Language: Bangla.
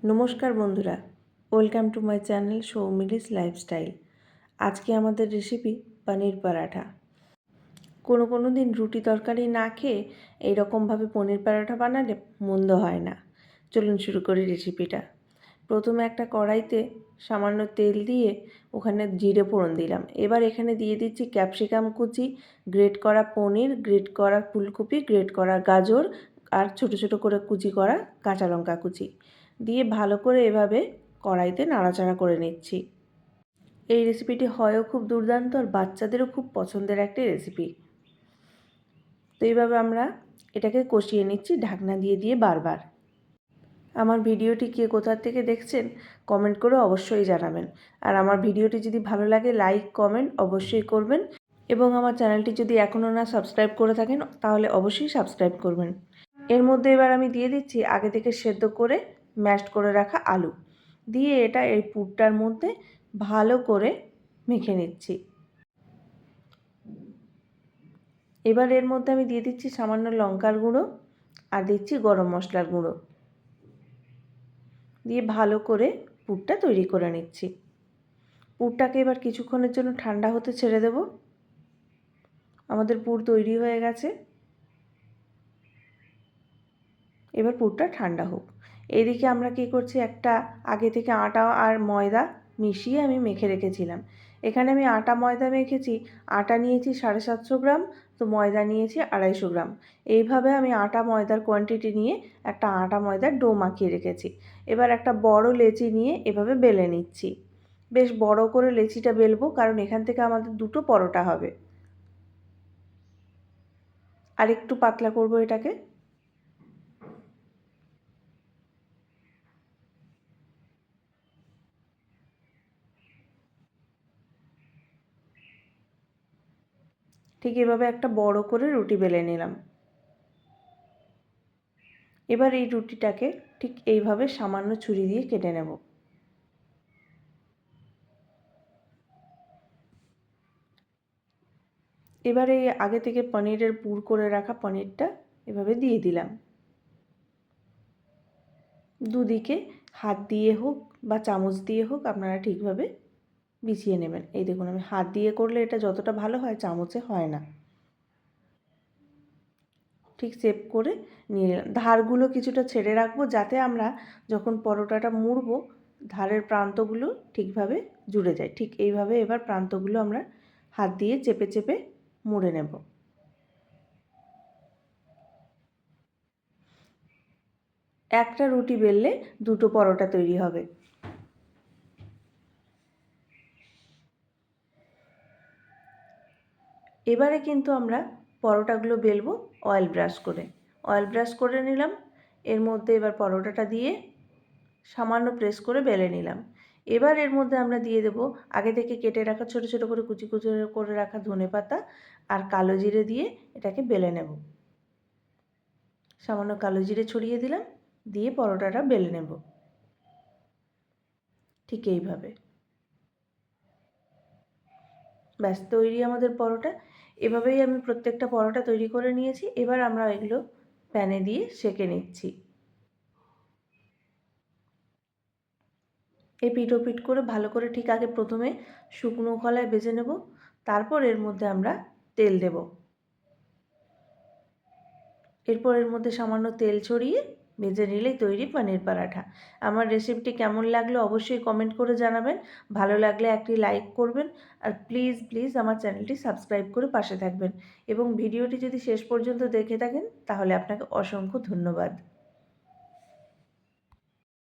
নমস্কার বন্ধুরা, welcome to my channel Soumili's lifestyle. আজকে আমাদের রেসিপি পনির পরাঠা। কোনো দিন রুটি তরকারি না খেয়ে এইরকমভাবে পনির পরাঠা বানালে মন্দ হয় না। চলুন শুরু করি রেসিপিটা। প্রথমে একটা কড়াইতে সামান্য তেল দিয়ে ওখানে জিরে ফোড়ন দিলাম। এবার এখানে দিয়ে দিচ্ছি ক্যাপসিকাম কুচি, গ্রেট করা পনির, গ্রেট করা ফুলকপি, গ্রেট করা গাজর আর ছোট ছোট করে কুচি করা কাঁচা লঙ্কা কুচি দিয়ে ভালো করে এভাবে কড়াইতে নাড়াচাড়া করে নিচ্ছি। এই রেসিপিটি হয়ও খুব দুর্দান্ত আর বাচ্চাদেরও খুব পছন্দের একটি রেসিপি। তো এইভাবে আমরা এটাকে কষিয়ে নিচ্ছি ঢাকনা দিয়ে দিয়ে বারবার। আমার ভিডিওটি কে কোথা থেকে দেখছেন কমেন্ট করে অবশ্যই জানাবেন। আর আমার ভিডিওটি যদি ভালো লাগে লাইক কমেন্ট অবশ্যই করবেন এবং আমার চ্যানেলটি যদি এখনও না সাবস্ক্রাইব করে থাকেন তাহলে অবশ্যই সাবস্ক্রাইব করবেন। এর মধ্যে এবার আমি দিয়ে দিচ্ছি আগে থেকে সেদ্ধ করে ম্যাশড করে রাখা আলু দিয়ে এটা এই পুরটার মধ্যে ভালো করে মেখে নিচ্ছি। এবার এর মধ্যে আমি দিয়ে দিচ্ছি সামান্য লঙ্কার গুঁড়ো আর দিচ্ছি গরম মশলার গুঁড়ো দিয়ে ভালো করে পুরটা তৈরি করে নিচ্ছি। পুরটাকে এবার কিছুক্ষণের জন্য ঠান্ডা হতে ছেড়ে দেব। আমাদের পুর তৈরি হয়ে গেছে। এবার পুরটা ঠান্ডা হোক। এইদিকে আমরা কী করছি, একটা আগে থেকে আটা আর ময়দা মিশিয়ে আমি মেখে রেখেছিলাম। এখানে আমি আটা ময়দা মেখেছি। আটা নিয়েছি 750 গ্রাম, তো ময়দা নিয়েছি 250 গ্রাম। এইভাবে আমি আটা ময়দার কোয়ান্টিটি নিয়ে একটা আটা ময়দার ডো মাখিয়ে রেখেছি। এবার একটা বড় লেচি নিয়ে এভাবে বেলে নিচ্ছি। বেশ বড় করে লেচিটা বেলবো, কারণ এখান থেকে আমাদের দুটো পরোটা হবে। আর একটু পাতলা করব এটাকে। ঠিক এভাবে একটা বড় করে রুটি বেলে নিলাম। এবার এই রুটিটাকে ঠিক এইভাবে সামান্য ছুরি দিয়ে কেটে নেব। এবার এই আগে থেকে পনিরের পুর করে রাখা পনিরটা এভাবে দিয়ে দিলাম। দুদিকে হাত দিয়ে হোক বা চামচ দিয়ে হোক আপনারা ঠিকভাবে বিছিয়ে নেবেন। এই দেখুন, আমি হাত দিয়ে করলে এটা যতটা ভালো হয় চামচে হয় না। ঠিক শেপ করে নিয়ে নিলাম। ধারগুলো কিছুটা ছেড়ে রাখবো, যাতে আমরা যখন পরোটাটা মুড়বো ধারের প্রান্তগুলো ঠিকভাবে জুড়ে যায়। ঠিক এইভাবে এবার প্রান্তগুলো আমরা হাত দিয়ে চেপে চেপে মুড়ে নেব। একটা রুটি বেললে দুটো পরোটা তৈরি হবে। এবারে কিন্তু আমরা পরোটাগুলো বেলবো অয়েল ব্রাশ করে। অয়েল ব্রাশ করে নিলাম। এর মধ্যে এবার পরোটাটা দিয়ে সামান্য প্রেস করে বেলে নিলাম। এবার এর মধ্যে আমরা দিয়ে দেব আগে থেকে কেটে রাখা ছোট ছোট করে কুচি কুচি করে রাখা ধনেপাতা আর কালো জিরে দিয়ে এটাকে বেলে নেব। সামান্য কালো জিরে ছড়িয়ে দিলাম, দিয়ে পরোটাটা বেলে নেব ঠিক এইভাবে। ব্যাস তৈরি আমাদের পরোটা। এভাবেই আমি প্রত্যেকটা পরোটা তৈরি করে নিয়েছি। এবার আমরা এগুলো প্যানে দিয়ে সেঁকে নিচ্ছি। এপিঠ ওপিঠ করে ভালো করে ঠিক আগে প্রথমে শুকনো খোলায় ভেজে নেব, তারপর এর মধ্যে আমরা তেল দেব। এরপর এর মধ্যে সামান্য তেল ছড়িয়ে ভেজে নিলেই তৈরি পনির পরাঠা। আমার রেসিপিটি কেমন লাগলো অবশ্যই কমেন্ট করে জানাবেন। ভালো লাগলে একটি লাইক করবেন আর প্লিজ প্লিজ আমার চ্যানেলটি সাবস্ক্রাইব করে পাশে থাকবেন এবং ভিডিওটি যদি শেষ পর্যন্ত দেখে থাকেন তাহলে আপনাকে অসংখ্য ধন্যবাদ।